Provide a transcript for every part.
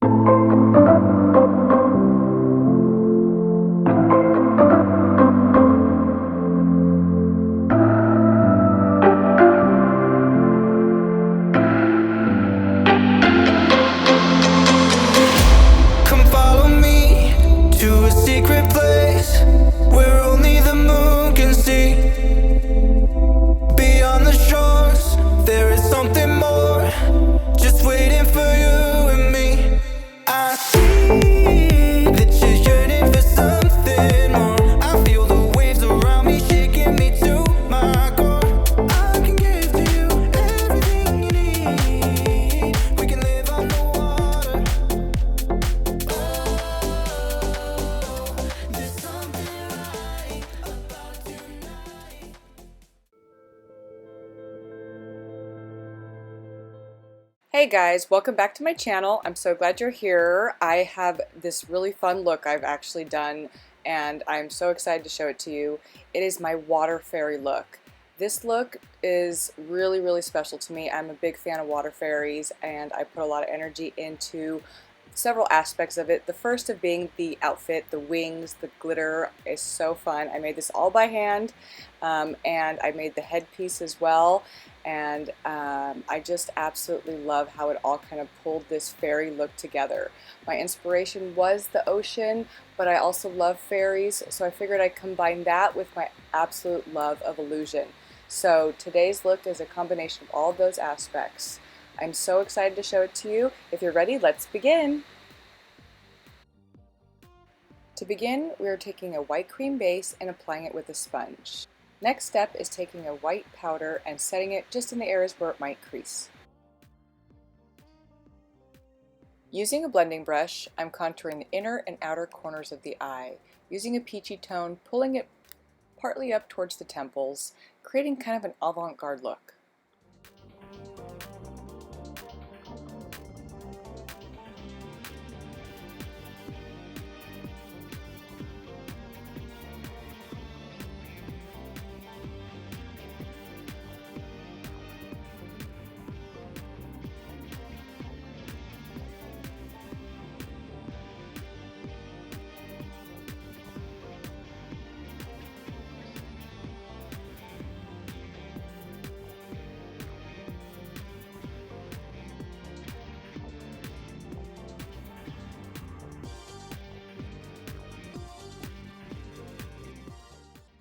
Come follow me to a secret place where only the moon can see. Beyond the shores, there is something more, just waiting for you and me. I see that you're yearning for something more. I feel the waves around me shaking me to my core. I can give to you everything you need. We can live on the water. There's something right about tonight. Hey guys, welcome back to my channel. I'm so glad you're here. I have this really fun look I've actually done and I'm so excited to show it to you. It is my water fairy look. This look is really special to me. I'm a big fan of water fairies and I put a lot of energy into several aspects of it. The first of being the outfit, the wings, the glitter is so fun. I made this all by hand and I made the headpiece as well. And I just absolutely love how it all kind of pulled this fairy look together. My inspiration was the ocean, but I also love fairies, so I figured I'd combine that with my absolute love of illusion. So today's look is a combination of all of those aspects. I'm so excited to show it to you. If you're ready, let's begin. To begin, we are taking a white cream base and applying it with a sponge. Next step is taking a white powder and setting it just in the areas where it might crease. Using a blending brush, I'm contouring the inner and outer corners of the eye, using a peachy tone, pulling it partly up towards the temples, creating kind of an avant-garde look.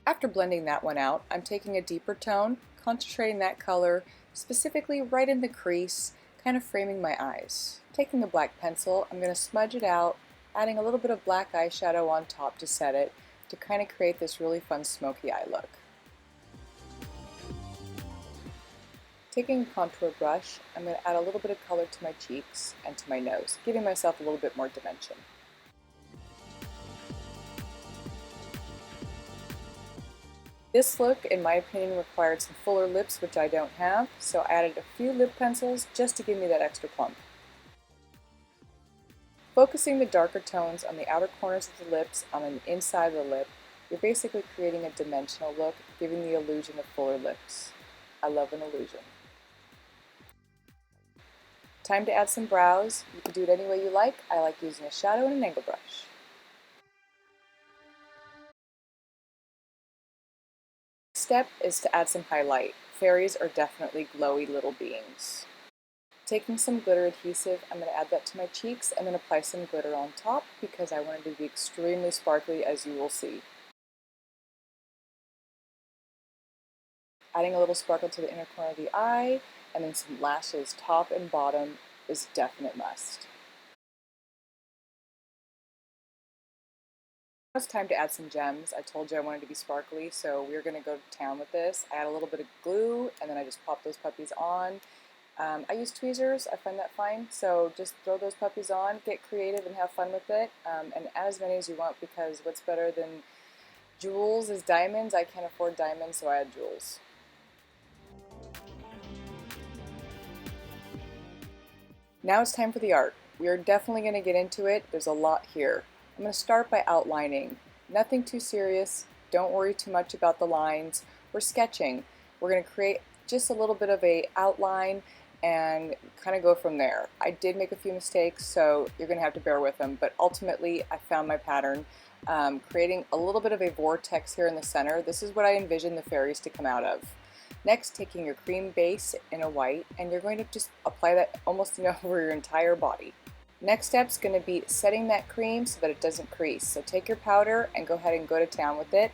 After blending that one out, I'm taking a deeper tone, concentrating that color specifically right in the crease, kind of framing my eyes. Taking a black pencil, I'm going to smudge it out, adding a little bit of black eyeshadow on top to set it, to kind of create this really fun smoky eye look. Taking a contour brush, I'm going to add a little bit of color to my cheeks and to my nose, giving myself a little bit more dimension. This look, in my opinion, required some fuller lips, which I don't have, so I added a few lip pencils just to give me that extra plump. Focusing the darker tones on the outer corners of the lips on the inside of the lip, you're basically creating a dimensional look, giving the illusion of fuller lips. I love an illusion. Time to add some brows. You can do it any way you like. I like using a shadow and an angle brush. Step is to add some highlight. Fairies are definitely glowy little beings. Taking some glitter adhesive, I'm going to add that to my cheeks and then apply some glitter on top because I want it to be extremely sparkly, as you will see. Adding a little sparkle to the inner corner of the eye and then some lashes top and bottom is a definite must. Now it's time to add some gems. I told you I wanted to be sparkly, so we're going to go to town with this. I add a little bit of glue and then I just pop those puppies on. I use tweezers, I find that fine, so just throw those puppies on, get creative and have fun with it, and add as many as you want because what's better than jewels is diamonds. I can't afford diamonds, so I add jewels. Now it's time for the art. We are definitely going to get into it. There's a lot here. I'm going to start by outlining. Nothing too serious. Don't worry too much about the lines. We're sketching. We're going to create just a little bit of an outline and kind of go from there. I did make a few mistakes, so you're going to have to bear with them, but ultimately I found my pattern, creating a little bit of a vortex here in the center. This is what I envision the fairies to come out of. Next, taking your cream base in a white, and you're going to just apply that almost over your entire body. Next step is going to be setting that cream so that it doesn't crease. So take your powder and go ahead and go to town with it.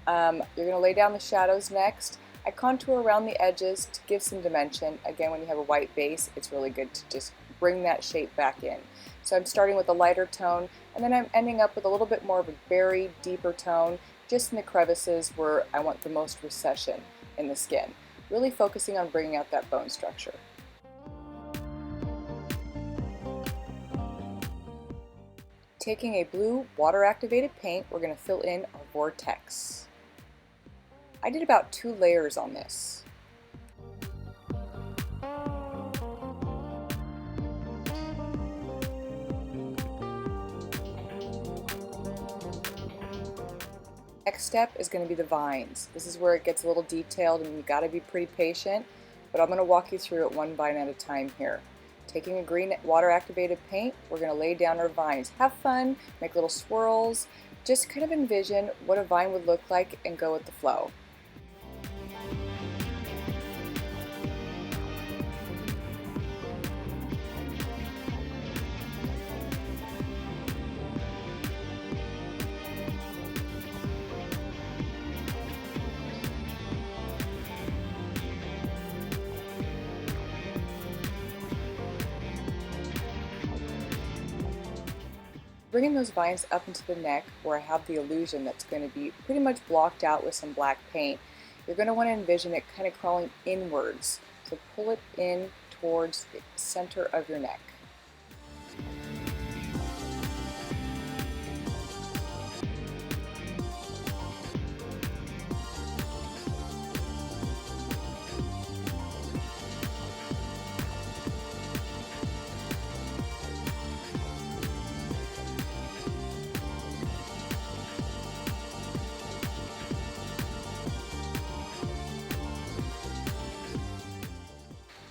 You're going to lay down the shadows next. I contour around the edges to give some dimension. Again, when you have a white base, it's really good to just bring that shape back in. So I'm starting with a lighter tone, and then I'm ending up with a little bit more of a berry, deeper tone, just in the crevices where I want the most recession in the skin. Really focusing on bringing out that bone structure. Taking a blue water-activated paint, we're going to fill in our vortex. I did about 2 layers on this. Next step is going to be the vines. This is where it gets a little detailed and you got to be pretty patient, but I'm going to walk you through it one vine at a time here. Taking a green water-activated paint, we're going to lay down our vines. Have fun, make little swirls, just kind of envision what a vine would look like and go with the flow. Bringing those vines up into the neck where I have the illusion that's going to be pretty much blocked out with some black paint, you're going to want to envision it kind of crawling inwards. So pull it in towards the center of your neck.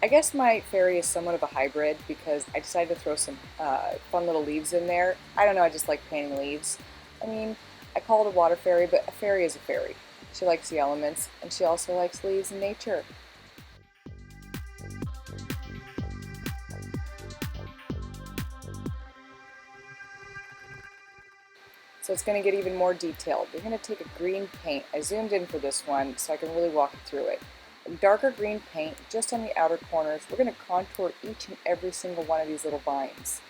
I guess my fairy is somewhat of a hybrid because I decided to throw some fun little leaves in there. I don't know, I just like painting leaves. I mean, I call it a water fairy, but a fairy is a fairy. She likes the elements, and she also likes leaves and nature. So it's going to get even more detailed. We're going to take a green paint. I zoomed in for this one so I can really walk you through it. A darker green paint just on the outer corners. We're going to contour each and every single one of these little vines.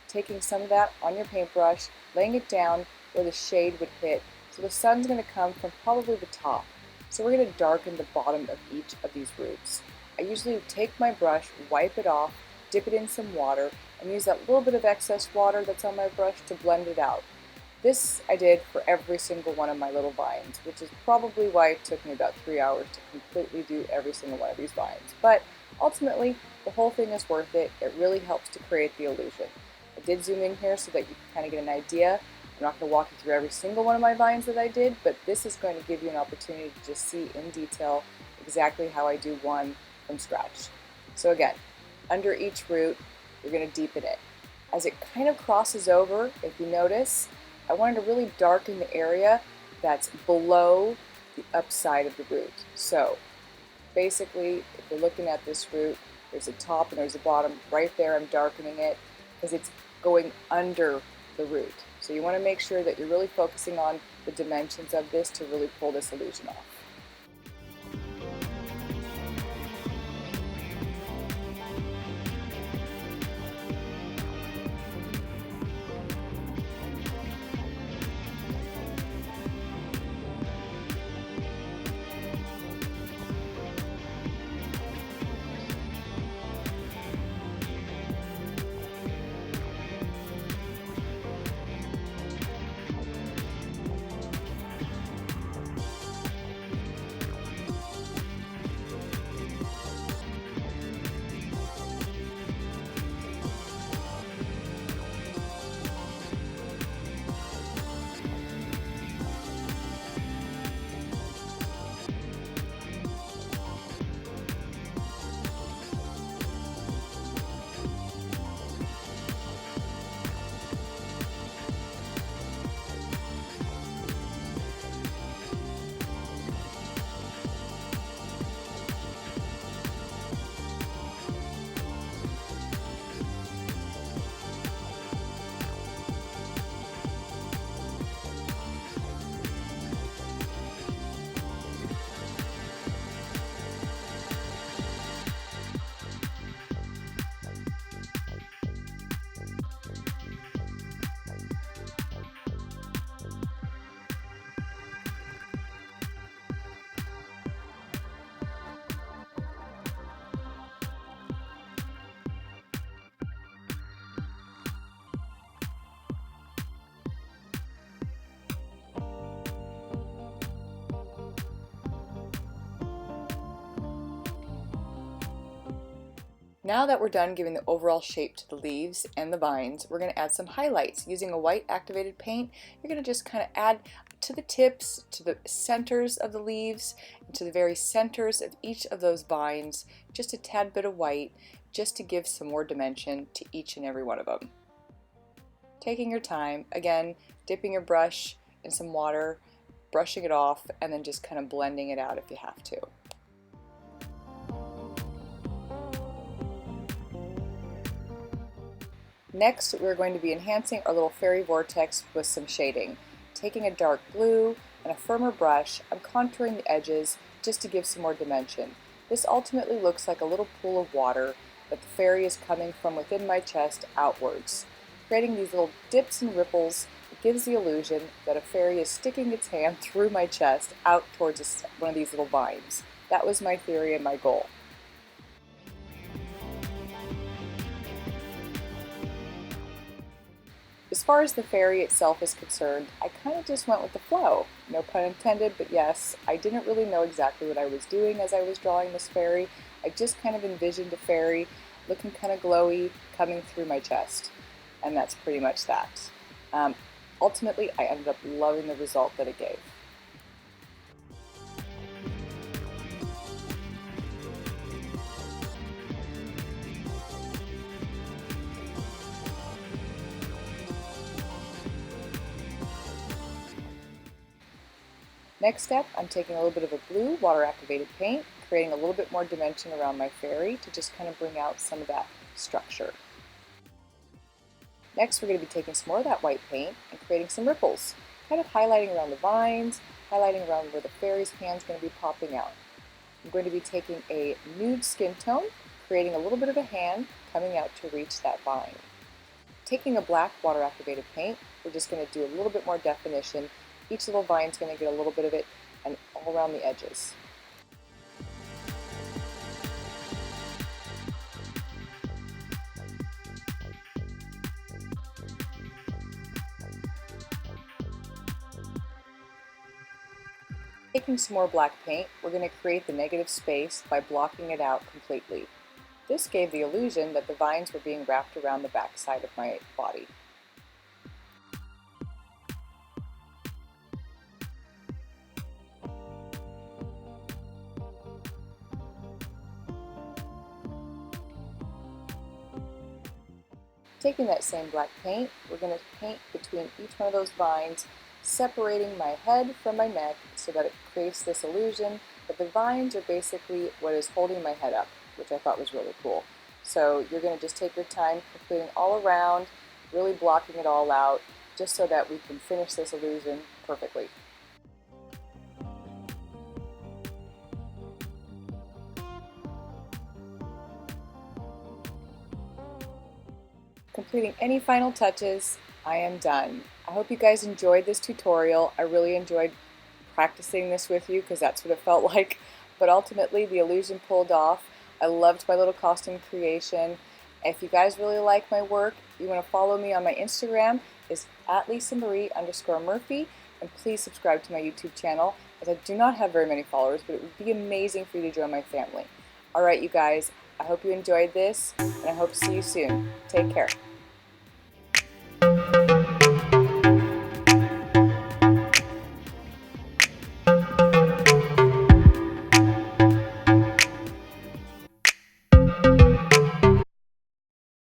Taking some of that on your paintbrush, laying it down where the shade would hit. So the sun's going to come from probably the top. So we're going to darken the bottom of each of these roots. I usually take my brush, wipe it off, dip it in some water, and use that little bit of excess water that's on my brush to blend it out. This I did for every single one of my little vines, which is probably why it took me about 3 hours to completely do every single one of these vines. But ultimately, the whole thing is worth it. It really helps to create the illusion. I did zoom in here so that you can kind of get an idea. I'm not going to walk you through every single one of my vines that I did, but this is going to give you an opportunity to just see in detail exactly how I do one from scratch. So again, under each root, you're going to deepen it. As it kind of crosses over, if you notice, I wanted to really darken the area that's below the upside of the root. So basically, if you're looking at this root, there's a top and there's a bottom. Right there, I'm darkening it because it's going under the root. So you want to make sure that you're really focusing on the dimensions of this to really pull this illusion off. Now that we're done giving the overall shape to the leaves and the vines, we're going to add some highlights. Using a white activated paint, you're going to just kind of add to the tips, to the centers of the leaves, and to the very centers of each of those vines, just a tad bit of white, just to give some more dimension to each and every one of them. Taking your time, again, dipping your brush in some water, brushing it off, and then just kind of blending it out if you have to. Next, we're going to be enhancing our little fairy vortex with some shading. Taking a dark blue and a firmer brush, I'm contouring the edges just to give some more dimension. This ultimately looks like a little pool of water, but the fairy is coming from within my chest outwards. Creating these little dips and ripples, it gives the illusion that a fairy is sticking its hand through my chest out towards one of these little vines. That was my theory and my goal. As far as the fairy itself is concerned, I kind of just went with the flow. No pun intended, but yes, I didn't really know exactly what I was doing as I was drawing this fairy. I just kind of envisioned a fairy looking kind of glowy coming through my chest. And that's pretty much that. Ultimately, I ended up loving the result that it gave. Next step, I'm taking a little bit of a blue water-activated paint, creating a little bit more dimension around my fairy to just kind of bring out some of that structure. Next, we're going to be taking some more of that white paint and creating some ripples, kind of highlighting around the vines, highlighting around where the fairy's hand's going to be popping out. I'm going to be taking a nude skin tone, creating a little bit of a hand coming out to reach that vine. Taking a black water-activated paint, we're just going to do a little bit more definition. Each little vine is going to get a little bit of it, and all around the edges. Taking some more black paint, we're going to create the negative space by blocking it out completely. This gave the illusion that the vines were being wrapped around the back side of my body. Taking that same black paint, we're going to paint between each one of those vines, separating my head from my neck so that it creates this illusion that the vines are basically what is holding my head up, which I thought was really cool. So you're going to just take your time completing all around, really blocking it all out, just so that we can finish this illusion perfectly. Completing any final touches, I am done. I hope you guys enjoyed this tutorial. I really enjoyed practicing this with you because that's what it felt like. But ultimately, the illusion pulled off. I loved my little costume creation. If you guys really like my work, you want to follow me on my Instagram, is @LisaMarie_Murphy, and please subscribe to my YouTube channel, as I do not have very many followers, but it would be amazing for you to join my family. Alright, you guys, I hope you enjoyed this, and I hope to see you soon. Take care.